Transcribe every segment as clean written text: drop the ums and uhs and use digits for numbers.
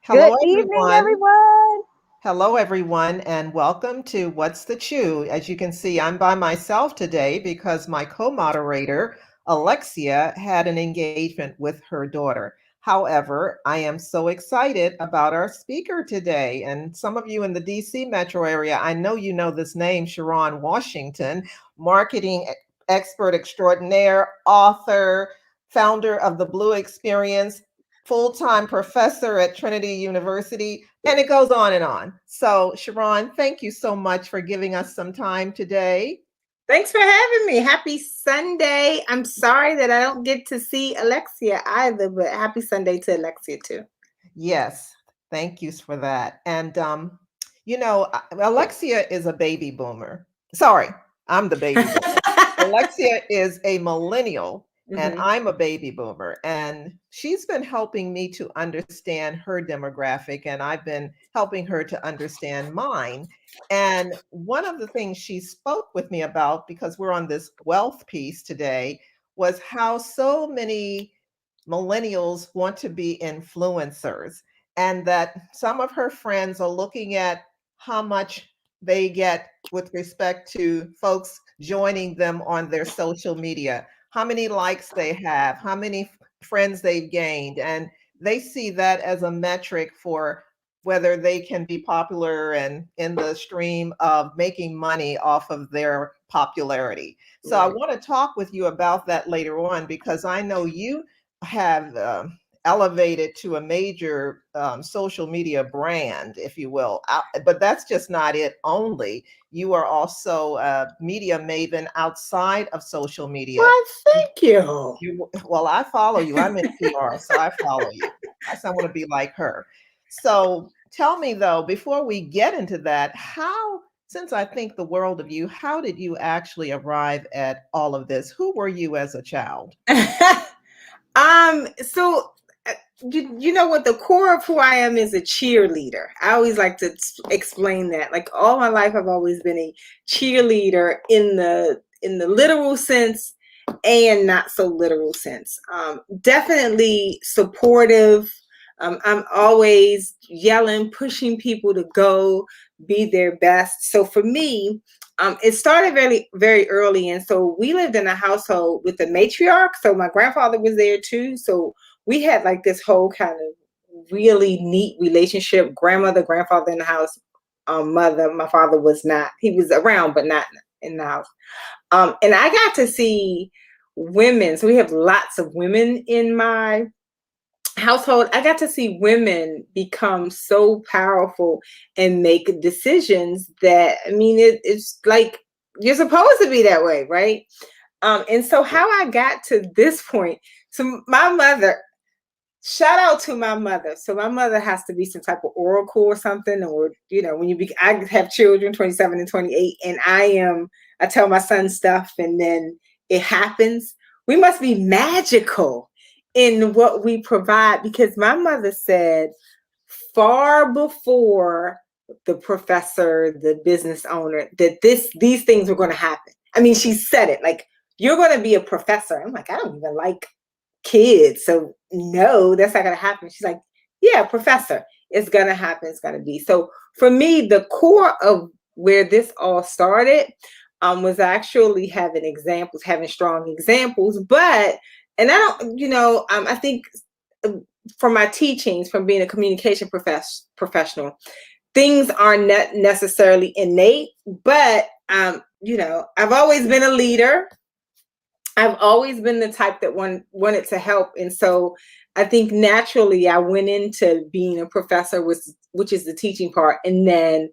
Good Hello, evening, everyone. everyone. Hello, everyone, and welcome to What's the Chew? As you can see, I'm by myself today because my co-moderator, Alexia, had an engagement with her daughter. However, I am so excited about our speaker today. And some of you in the DC metro area, I know you know this name, Sharon Washington, marketing expert extraordinaire, author, founder of the Blue Experience, full-time professor at Trinity University, and it goes on and on. So, Sharon, thank you so much for giving us some time today. Thanks for having me. Happy Sunday. I'm sorry that I don't get to see Alexia either, but happy Sunday to Alexia too. Yes, thank you for that. And Alexia is a baby boomer. Sorry, I'm the baby boomer. Alexia is a millennial and Mhm. I'm a baby boomer. And she's been helping me to understand her demographic, and I've been helping her to understand mine. And one of the things she spoke with me about, because we're on this wealth piece today, was how so many millennials want to be influencers, and that some of her friends are looking at how much they get with respect to folks joining them on their social media, how many likes they have, how many friends they've gained, and they see that as a metric for whether they can be popular and in the stream of making money off of their popularity. So I Right. want to talk with you about that later on, because I know you have elevated to a major social media brand, if you will. But that's just not it only. You are also a media maven outside of social media. Well, thank you. Well, I follow you. I'm in PR, so I follow you. I want to be like her. So tell me, though, before we get into that, since I think the world of you, how did you actually arrive at all of this? Who were you as a child? So you know what, the core of who I am is a cheerleader. I always like to explain that. Like all my life I've always been a cheerleader in the literal sense and not so literal sense. Definitely supportive. I'm always yelling, pushing people to go be their best. So for me, it started very, very early. And so we lived in a household with a matriarch. So my grandfather was there too. So we had like this whole kind of really neat relationship. Grandmother, grandfather in the house, mother, my father was not, he was around, but not in the house. And I got to see women. So we have lots of women in my household. I got to see women become so powerful and make decisions that, I mean, it's like you're supposed to be that way, right? And so how I got to this point, so my mother, shout out to my mother. So my mother has to be some type of oracle or something, or when I have children, 27 and 28, and I tell my son stuff, and then it happens. We must be magical in what we provide, because my mother said far before the professor, the business owner, that these things were going to happen. I mean, she said it like, you're going to be a professor. I'm like, I don't even like kids. So no, that's not gonna happen. She's like, yeah, professor, it's gonna happen, it's gonna be. So for me, the core of where this all started was actually having strong examples. But and I don't, I think from my teachings, from being a communication professional, things are not necessarily innate, but I've always been a leader. I've always been the type that wanted to help. And so I think naturally I went into being a professor, which is the teaching part. And then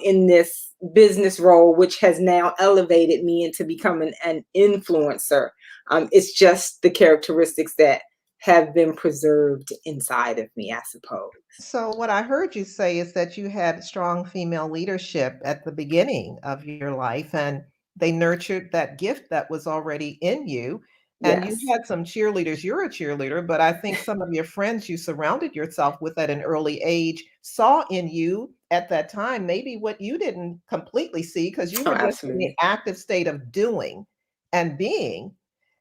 in this business role, which has now elevated me into becoming an influencer. It's just the characteristics that have been preserved inside of me, I suppose. So, what I heard you say is that you had strong female leadership at the beginning of your life, and they nurtured that gift that was already in you. And you Yes. had some cheerleaders. You're a cheerleader, but I think some of your friends you surrounded yourself with at an early age saw in you at that time maybe what you didn't completely see, because you Oh, were just in the absolutely. active state of doing and being.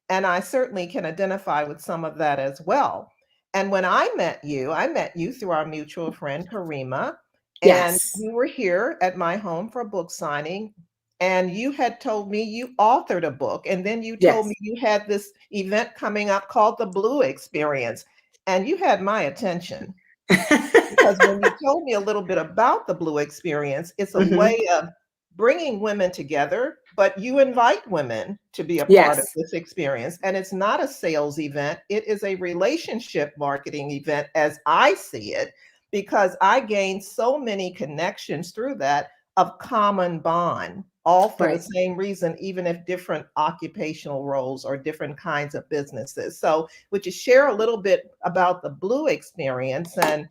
And I certainly can identify with some of that as well. And when I met you through our mutual friend, Karima, and Yes. you were here at my home for a book signing. And you had told me you authored a book. And then you told me Yes. you had this event coming up called the Blue Experience. And you had my attention because when you told me a little bit about the Blue Experience, it's a way Hmm. of bringing women together, but you invite women to be a part of Yes. this experience. And it's not a sales event, it is a relationship marketing event as I see it, because I gained so many connections through that of common bond, all for the Right. same reason, even if different occupational roles or different kinds of businesses. So, would you share a little bit about the Blue Experience? And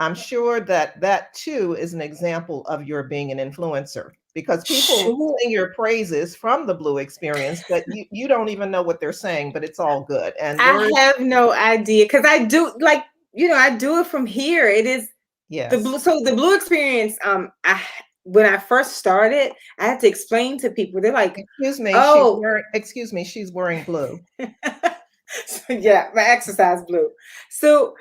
I'm sure that that too is an example of your being an influencer because people Sure. sing your praises from the Blue Experience, but you don't even know what they're saying, but it's all good. And I words, have no idea because I do like, I do it from here. It is the yes. blue. So the blue experience. I when I first started, I had to explain to people. They're like, "Oh, Excuse me, she's wearing blue. so yeah, my exercise blue." So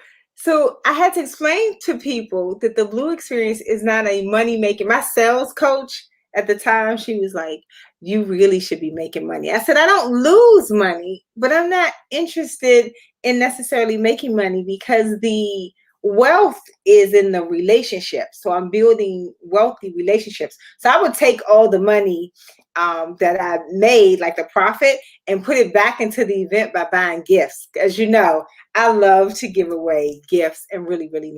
I had to explain to people that the blue experience is not a money making. My sales coach at the time, she was like, "You really should be making money." I said, "I don't lose money, but I'm not interested in necessarily making money because the wealth is in the relationships. So I'm building wealthy relationships. So I would take all the money that I made, like the profit, and put it back into the event by buying gifts. As you know, I love to give away gifts and really, really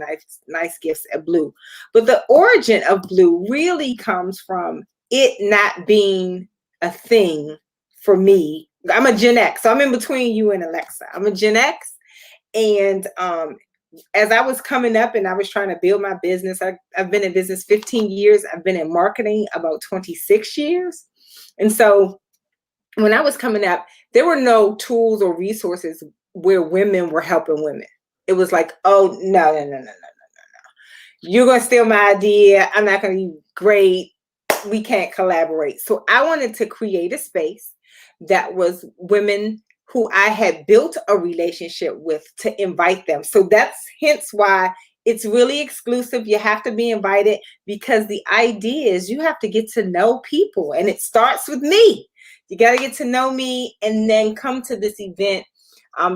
nice gifts at Blue. But the origin of Blue really comes from it not being a thing for me. I'm a Gen X, so I'm in between you and Alexa. I'm a Gen X, and as I was coming up and I was trying to build my business, I've been in business 15 years. I've been in marketing about 26 years. And so when I was coming up, there were no tools or resources where women were helping women. It was like, oh, no, no, no, no, no. You're going to steal my idea. I'm not going to be great. We can't collaborate. So I wanted to create a space that was women who I had built a relationship with to invite them. So that's hence why it's really exclusive. You have to be invited because the idea is you have to get to know people, and it starts with me. You got to get to know me and then come to this event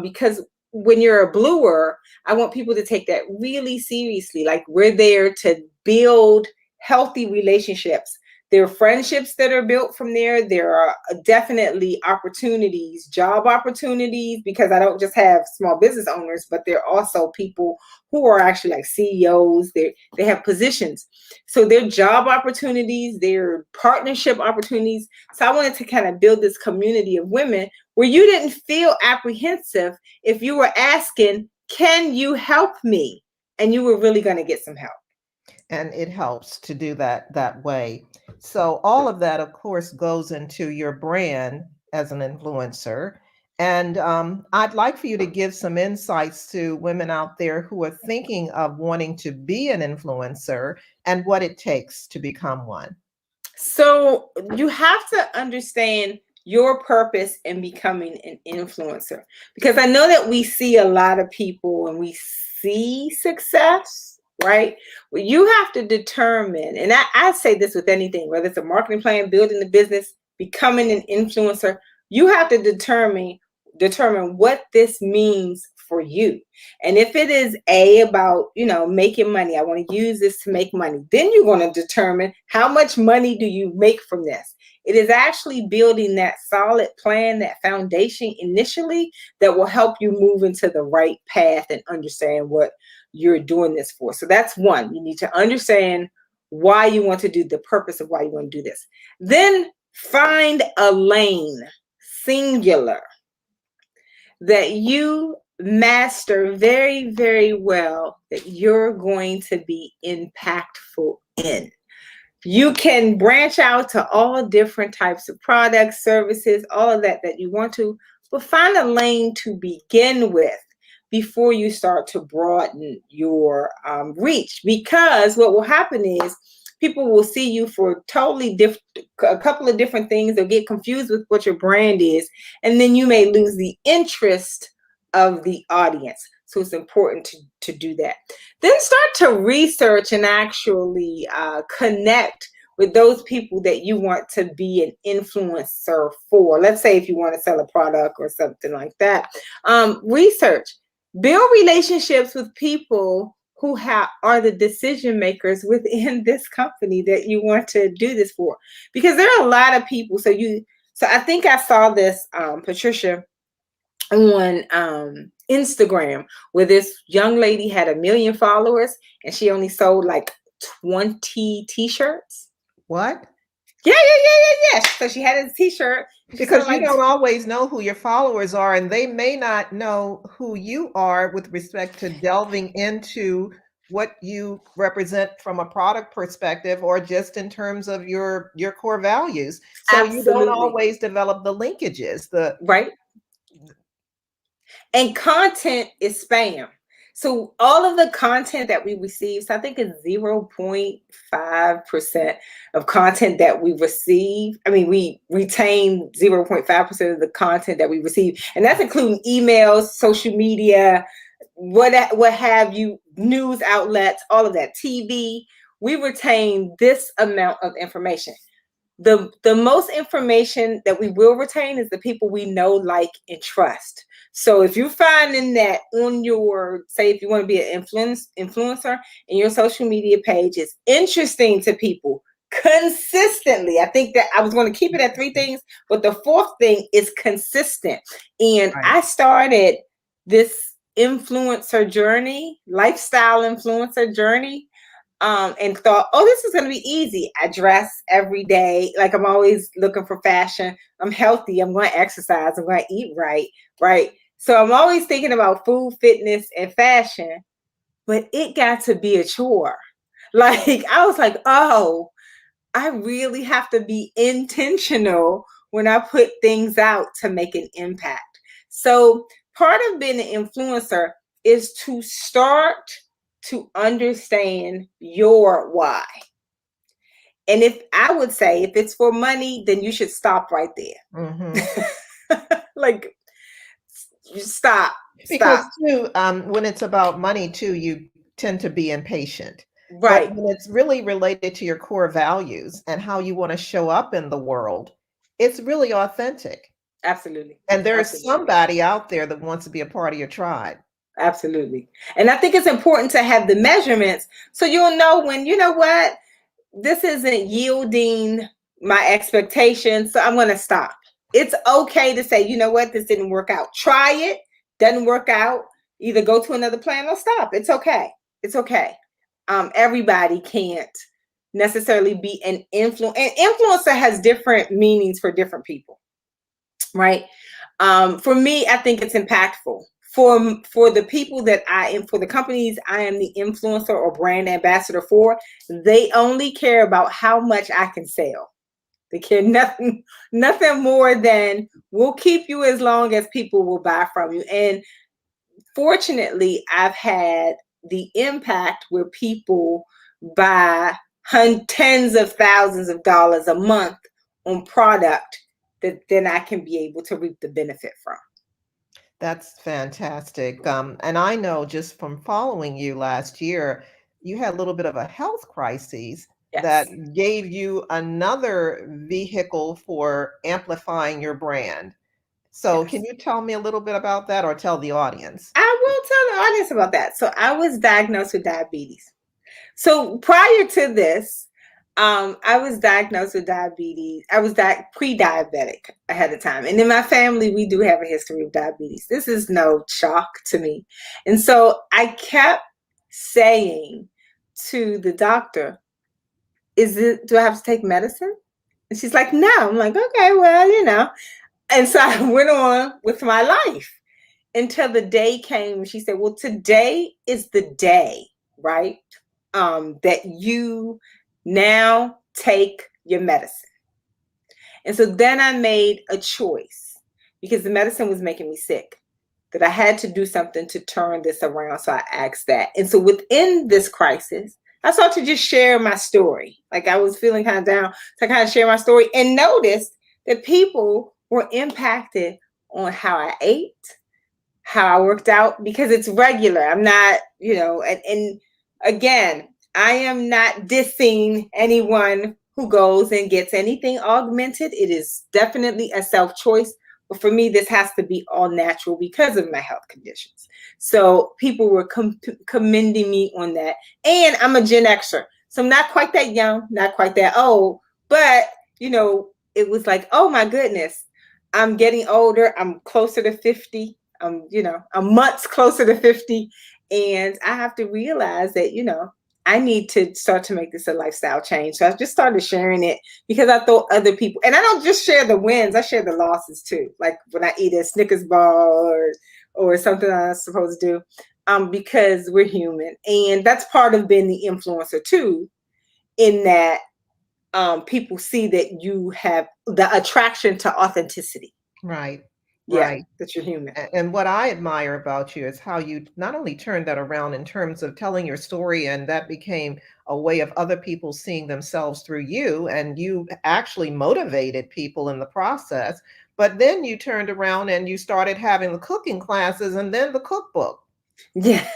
because when you're a bluer, I want people to take that really seriously. Like, we're there to build healthy relationships. There are friendships that are built from there. There are definitely opportunities, job opportunities, because I don't just have small business owners, but there are also people who are actually like CEOs. They have positions. So there are job opportunities, there are partnership opportunities. So I wanted to kind of build this community of women where you didn't feel apprehensive if you were asking, can you help me? And you were really going to get some help. And it helps to do that way. So all of that, of course, goes into your brand as an influencer. And I'd like for you to give some insights to women out there who are thinking of wanting to be an influencer and what it takes to become one. So you have to understand your purpose in becoming an influencer, because I know that we see a lot of people and we see success, right? Well, you have to determine, and I say this with anything, whether it's a marketing plan, building the business, becoming an influencer, you have to determine what this means for you. And if it is about, making money, I want to use this to make money, then you're going to determine how much money do you make from this. It is actually building that solid plan, that foundation initially, that will help you move into the right path and understand what you're doing this for. So that's one. You need to understand why you want to do, the purpose of why you want to do this. Then find a lane, singular, that you master very, very well, that you're going to be impactful in. You can branch out to all different types of products, services, all of that you want to, but find a lane to begin with before you start to broaden your reach. Because what will happen is people will see you for totally different, a couple of different things. They'll get confused with what your brand is, and then you may lose the interest of the audience. So it's important to do that. Then start to research and actually connect with those people that you want to be an influencer for. Let's say if you want to sell a product or something like that. Research, build relationships with people who are the decision makers within this company that you want to do this for. Because there are a lot of people. So I think I saw this, Patricia, on Instagram, where this young lady had 1 million followers and she only sold like 20 t-shirts. What? Yeah. So she had a t-shirt. Because you don't always know who your followers are, and they may not know who you are with respect to delving into what you represent from a product perspective, or just in terms of your core values. So Absolutely. You don't always develop the linkages. Right. And content is spam. So all of the content that we receive, so I think it's 0.5% of content that we receive. I mean, we retain 0.5% of the content that we receive. And that's including emails, social media, what have you, news outlets, all of that, TV. We retain this amount of information. The most information that we will retain is the people we know, like, and trust. So if you're finding that on your, say, if you want to be an influencer and your social media page is interesting to people consistently, I think that I was going to keep it at 3 things, but the 4th thing is consistent. And Right. I started this influencer journey, lifestyle influencer journey, and thought, oh, this is going to be easy. I dress every day. Like, I'm always looking for fashion. I'm healthy. I'm going to exercise. I'm going to eat right. Right. So I'm always thinking about food, fitness, and fashion, but it got to be a chore. Like, I was like, oh, I really have to be intentional when I put things out to make an impact. So part of being an influencer is to start to understand your why. And if I would say, if it's for money, then you should stop right there. Mm-hmm. Like, stop. Because too, when it's about money too, you tend to be impatient. Right. But when it's really related to your core values and how you want to show up in the world, it's really authentic. Absolutely. And there's somebody out there that wants to be a part of your tribe. Absolutely. And I think it's important to have the measurements so you'll know when, you know what, this isn't yielding my expectations, so I'm going to stop. It's okay to say, you know what, this didn't work out. Try it. Doesn't work out. Either go to another plan or stop. It's okay. It's okay. Everybody can't necessarily be an influencer. An influencer has different meanings for different people, right? For me, I think it's impactful. For the people that I am, for the companies I am the influencer or brand ambassador for, they only care about how much I can sell. They care nothing more than we'll keep you as long as people will buy from you. And fortunately, I've had the impact where people buy tens of thousands of dollars a month on product that then I can be able to reap the benefit from. That's fantastic. And I know just from following you last year, you had a little bit of a health crisis that gave you another vehicle for amplifying your brand. So can you tell me a little bit about that, or tell the audience? I will tell the audience about that. So I was diagnosed with diabetes. So prior to this, I was diagnosed with diabetes. I was pre-diabetic ahead of time. And in my family, we do have a history of diabetes. This is no shock to me. And so I kept saying to the doctor, do I have to take medicine? And she's like, no. I'm like, okay, well, you know. And so I went on with my life until the day came. She said, well, today is the day, right? That you now take your medicine. And so then I made a choice because the medicine was making me sick, that I had to do something to turn this around. So I asked that. And so within this crisis, I started to just share my story. Like, I was feeling kind of down, so I kind of share my story and noticed that people were impacted on how I ate, how I worked out because it's regular. I'm not, and again, I am not dissing anyone who goes and gets anything augmented. It is definitely a self choice. But for me, this has to be all natural because of my health conditions. So people were commending me on that. And I'm a Gen Xer. So I'm not quite that young, not quite that old. But, it was like, oh my goodness, I'm getting older. I'm closer to 50. I'm months closer to 50. And I have to realize that, I need to start to make this a lifestyle change. So I just started sharing it because I thought other people, and I don't just share the wins, I share the losses too. Like when I eat a Snickers bar or something I'm supposed to do, because we're human. And that's part of being the influencer too, in that people see that you have the attraction to authenticity. Right. Yeah, Right. that you're human. And what I admire about you is how you not only turned that around in terms of telling your story, and that became a way of other people seeing themselves through you, and you actually motivated people in the process, but then you turned around and you started having the cooking classes and then the cookbook. Yeah.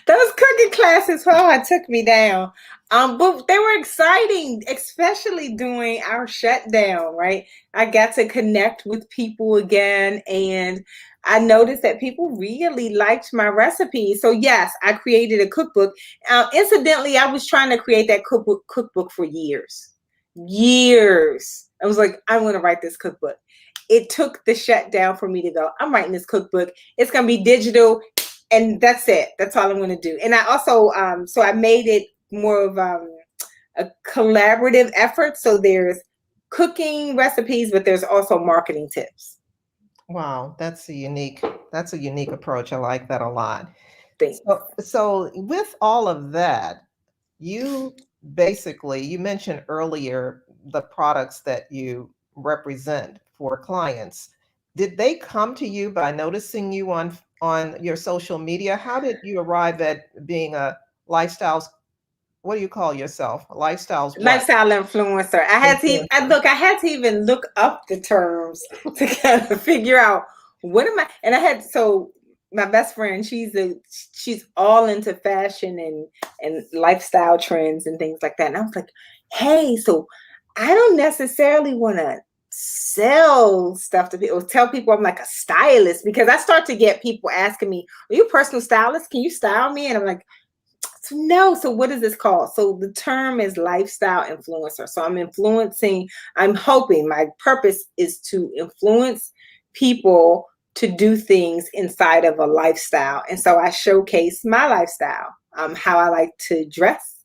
Those cooking classes, it took me down. But they were exciting, especially during our shutdown, right? I got to connect with people again, and I noticed that people really liked my recipes. So yes, I created a cookbook. Incidentally, I was trying to create that cookbook for years. Years. I was like, I want to write this cookbook. It took the shutdown for me to go, I'm writing this cookbook. It's going to be digital, and that's it. That's all I'm going to do. And I also, so I made it more of a collaborative effort. So there's cooking recipes, but there's also marketing tips. Wow, that's a unique approach. I like that a lot. Things. So with all of that, you you mentioned earlier the products that you represent for clients. Did they come to you by noticing you on your social media? How did you arrive at being a lifestyles, what do you call yourself? Lifestyles what? Lifestyle influencer. Influencer. I had to even look up the terms to kind of figure out what am I, and I had, so my best friend, she's all into fashion and lifestyle trends and things like that. And I was like, hey, so I don't necessarily want to sell stuff to people, tell people I'm like a stylist, because I start to get people asking me, are you a personal stylist? Can you style me? And I'm like, no. So what is this called? So the term is lifestyle influencer. So I'm hoping, my purpose is to influence people to do things inside of a lifestyle. And so I showcase my lifestyle, how I like to dress,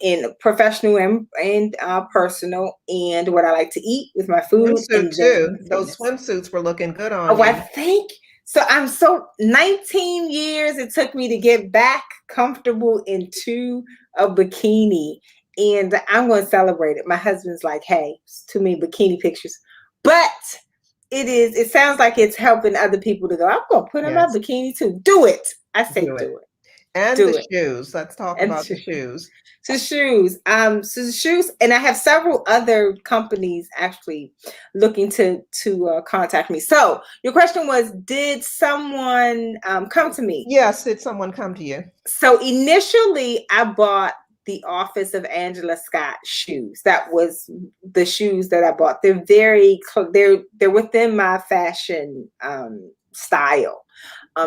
in professional and personal, and what I like to eat with my food, Swimsuit and then too. Those fitness. swimsuits were looking good on Oh, I you. think so. 19 years it took me to get back comfortable into a bikini, and I'm going to celebrate it. My husband's like, hey, it's too many bikini pictures, but it sounds like it's helping other people to go, I'm going to put on my Yes, bikini too. Do it. I say, do it. do it. And Do the it. shoes. Let's talk And about the shoes. so shoes, and I have several other companies actually looking to contact me. So your question was, did someone come to me? Yes, did someone come to you? So initially, I bought the Office of Angela Scott shoes. That was the shoes that I bought. They're within my fashion style.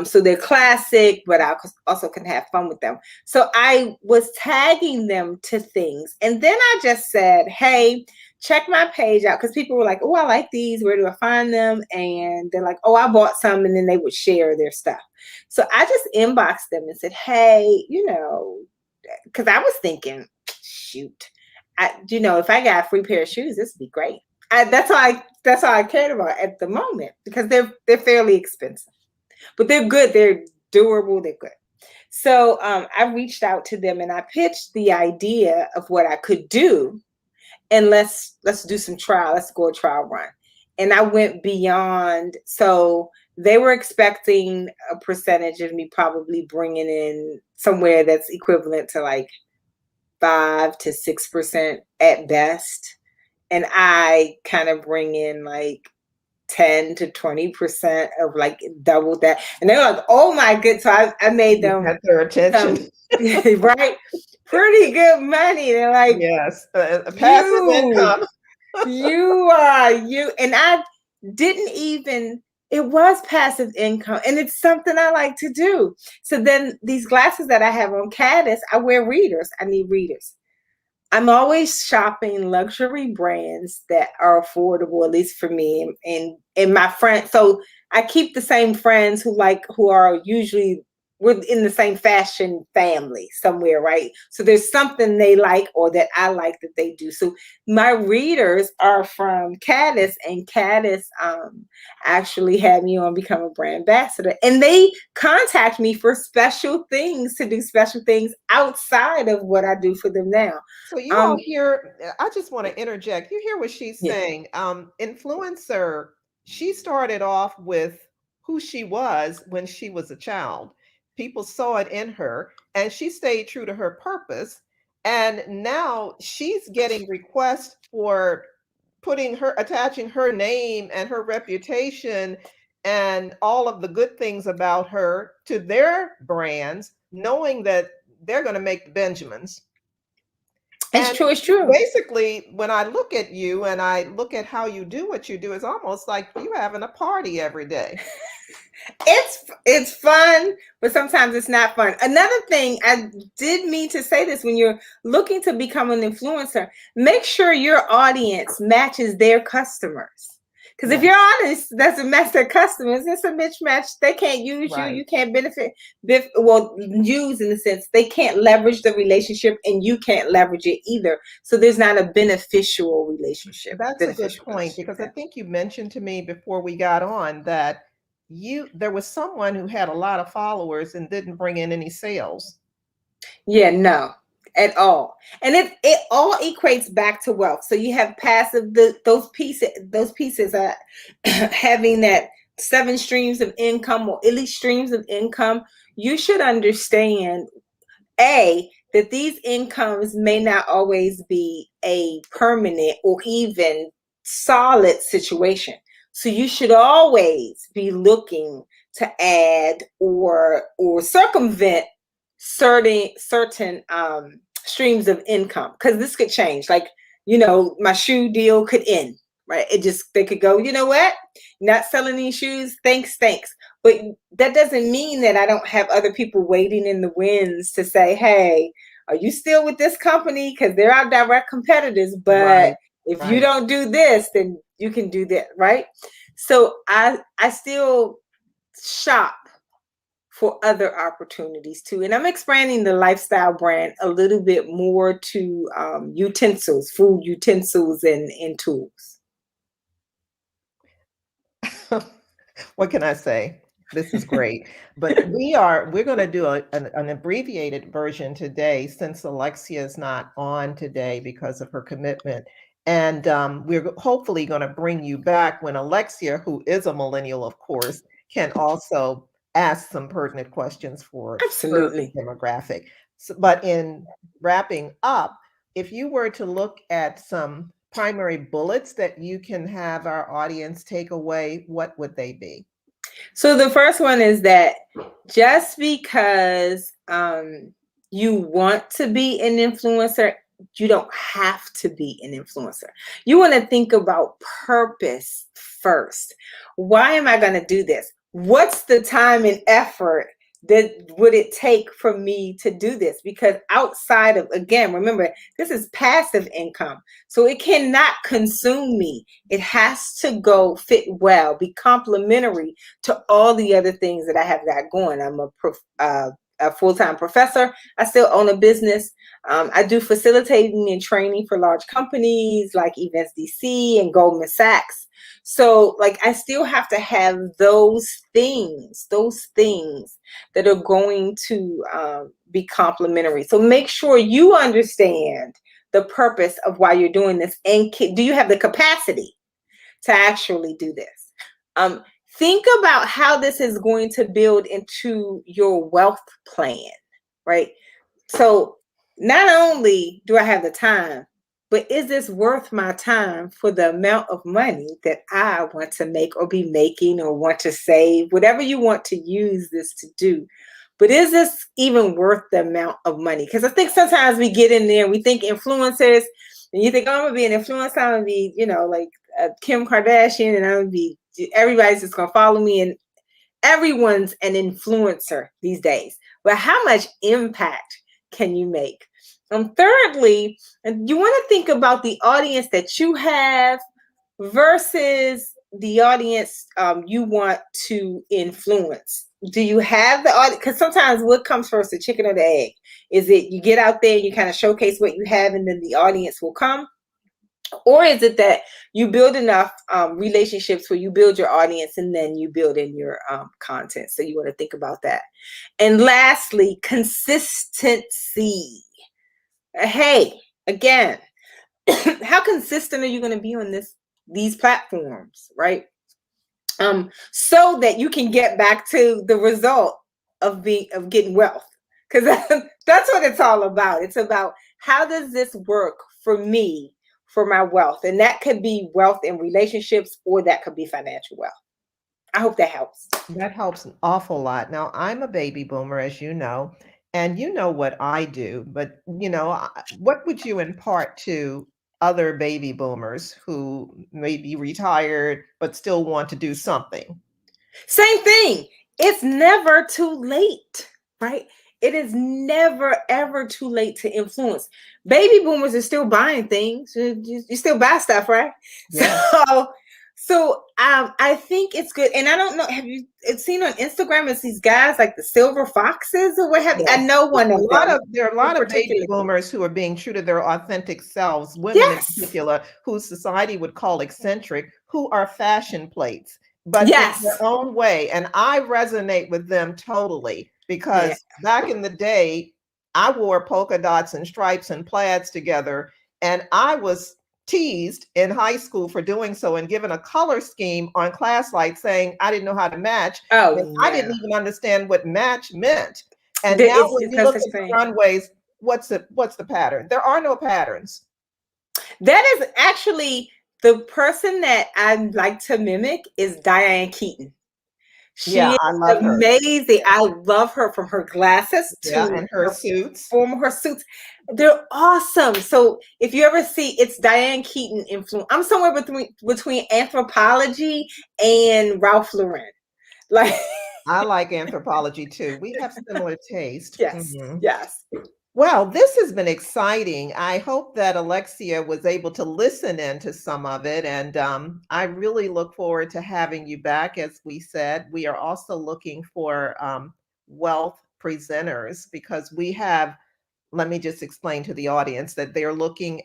So they're classic, but I also can have fun with them. So I was tagging them to things. And then I just said, hey, check my page out. Because people were like, oh, I like these. Where do I find them? And they're like, oh, I bought some. And then they would share their stuff. So I just inboxed them and said, hey, because I was thinking, shoot, if I got a free pair of shoes, this would be great. That's all I cared about at the moment, because they're fairly expensive. But they're good. They're durable. They're good. So I reached out to them and I pitched the idea of what I could do, and let's do some trial. Let's go a trial run. And I went beyond. So they were expecting a percentage of me probably bringing in somewhere that's equivalent to like 5 to 6% at best, and I kind of bring in like 10 to 20% of like double that. And they're like, oh my good. So I made You them got their attention. some right, pretty good money. They're like, Yes, passive you, income. you are you. And I didn't even, it was passive income. And it's something I like to do. So then these glasses that I have on Caddis, I wear readers. I need readers. I'm always shopping luxury brands that are affordable, at least for me and my friends. So I keep the same friends who are usually we're in the same fashion family somewhere, right? So there's something they like or that I like that they do. So my readers are from Caddis, and Caddis actually had me on become a brand ambassador, and they contact me for special things to do special things outside of what I do for them now. So you all Um, hear, I just want to interject. You hear what she's yeah. saying. Influencer, she started off with who she was when she was a child. People saw it in her, and she stayed true to her purpose. And now she's getting requests for attaching her name and her reputation and all of the good things about her to their brands, knowing that they're going to make the Benjamins. It's And true, it's true. basically, when I look at you and I look at how you do what you do, it's almost like you having a party every day. It's fun, but sometimes it's not fun. Another thing, I did mean to say this: when you're looking to become an influencer, make sure your audience matches their customers. Because if Right, your audience doesn't match their customers, it's a mismatch. They can't use you. right. You can't benefit. Well, use in the sense they can't leverage the relationship, and you can't leverage it either. So there's not a beneficial relationship. That's a good Beneficial point relationship because I there. think you mentioned to me before we got on that there was someone who had a lot of followers and didn't bring in any sales. Yeah, no, at all. And it all equates back to wealth. So you have passive those pieces are having that seven streams of income or at least streams of income. You should understand that these incomes may not always be a permanent or even solid situation. So you should always be looking to add or circumvent certain streams of income, because this could change. Like, my shoe deal could end, right? They could go, you know what, not selling these shoes, thanks. But that doesn't mean that I don't have other people waiting in the wings to say, hey, are you still with this company? Because they're our direct competitors. But Right, if you right. don't do this, then you can do that, right? So I still shop for other opportunities too. And I'm expanding the lifestyle brand a little bit more to utensils, food utensils, and tools. What can I say? This is great. But we're going to do an abbreviated version today since Alexia is not on today because of her commitment. And we're hopefully going to bring you back when Alexia, who is a millennial, of course, can also ask some pertinent questions for her Absolutely. demographic. So, but in wrapping up, if you were to look at some primary bullets that you can have our audience take away, what would they be? So the first one is that just because you want to be an influencer, you don't have to be an influencer. You want to think about purpose first. Why am I going to do this? What's the time and effort that would it take for me to do this? Because outside of, again, remember, this is passive income. So it cannot consume me. It has to go fit well, be complementary to all the other things that I have got going. I'm a full-time professor. I still own a business. I do facilitating and training for large companies like Events DC and Goldman Sachs. So like I still have to have those things that are going to be complementary. So make sure you understand the purpose of why you're doing this, and do you have the capacity to actually do this? Think about how this is going to build into your wealth plan, right? So not only do I have the time, but is this worth my time for the amount of money that I want to make or be making or want to save, whatever you want to use this to do? But is this even worth the amount of money? Because I think sometimes we get in there and we think influencers, and you think, oh, I'm gonna be an influencer, I'm gonna be, like Kim Kardashian, and I'm gonna be, everybody's just gonna follow me, and everyone's an influencer these days. But how much impact can you make? Thirdly, and you want to think about the audience that you have versus the audience you want to influence. Do you have the audience? Because sometimes what comes first, the chicken or the egg? Is it you get out there and you kind of showcase what you have and then the audience will come? Or is it that you build enough relationships where you build your audience and then you build in your content? So you want to think about that. And lastly, consistency. Hey, again, how consistent are you going to be on these platforms, right? So that you can get back to the result of getting wealth, because that's what it's all about. It's about how does this work for me for my wealth, and that could be wealth in relationships, or that could be financial wealth. I hope that helps. That helps an awful lot. Now, I'm a baby boomer, as you know, and you know what I do, but what would you impart to other baby boomers who may be retired but still want to do something? Same thing. It's never too late, right? It is never, ever too late to influence. Baby boomers are still buying things. You still buy stuff, right? Yeah. So I think it's good. And I don't know, have you seen on Instagram, it's these guys like the silver foxes or what have you? I Yes. know one of them There are a in lot of baby particular. boomers who are being true to their authentic selves, women in Yes. particular, who society would call eccentric, who are fashion plates, but in Yes. their own way. And I resonate with them totally Yeah. because back in the day, I wore polka dots and stripes and plaids together, and I was teased in high school for doing so and given a color scheme on class lights saying I didn't know how to match. Oh And I no. didn't even understand what match meant. And There now is when you no look such at the thing. runways, what's the pattern? There are no patterns. That is actually the person that I like to mimic is Diane Keaton. Yeah, She is I love her. amazing. I love her, from her glasses Yeah, to and her her suits. form of her suits. They're awesome. So if you ever see, it's Diane Keaton influence. I'm somewhere between anthropology and Ralph Lauren. Like I like anthropology too. We have similar taste. yes, Mhm. yes. Well, this has been exciting. I hope that Alexia was able to listen in to some of it. And I really look forward to having you back. As we said, we are also looking for wealth presenters because we have, let me just explain to the audience that they're looking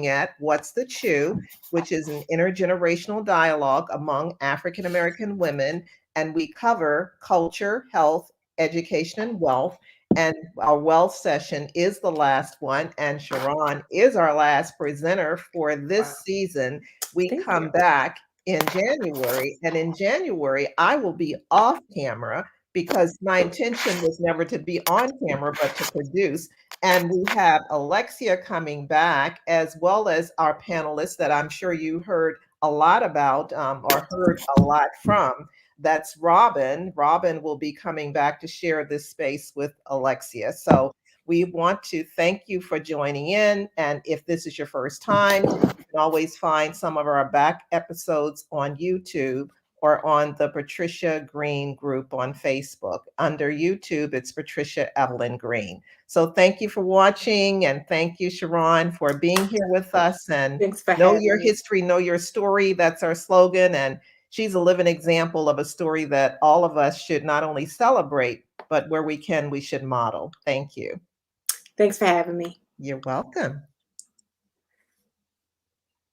at What's the Chew, which is an intergenerational dialogue among African American women. And we cover culture, health, education, and wealth. And our wealth session is the last one. And Sharon is our last presenter for Wow. this season. We Thank you. come back in January. And in January, I will be off camera because my intention was never to be on camera, but to produce. And we have Alexia coming back, as well as our panelists that I'm sure you heard a lot about or heard a lot from. That's Robin. Robin will be coming back to share this space with Alexia. So we want to thank you for joining in. And if this is your first time, you can always find some of our back episodes on YouTube or on the Patricia Green group on Facebook. Under YouTube, it's Patricia Evelyn Green. So thank you for watching, and thank you, Sharon, for being here with us. And Thanks for know having your me. history, know your story. That's our slogan. And she's a living example of a story that all of us should not only celebrate, but where we can, we should model. Thank you. Thanks for having me. You're welcome.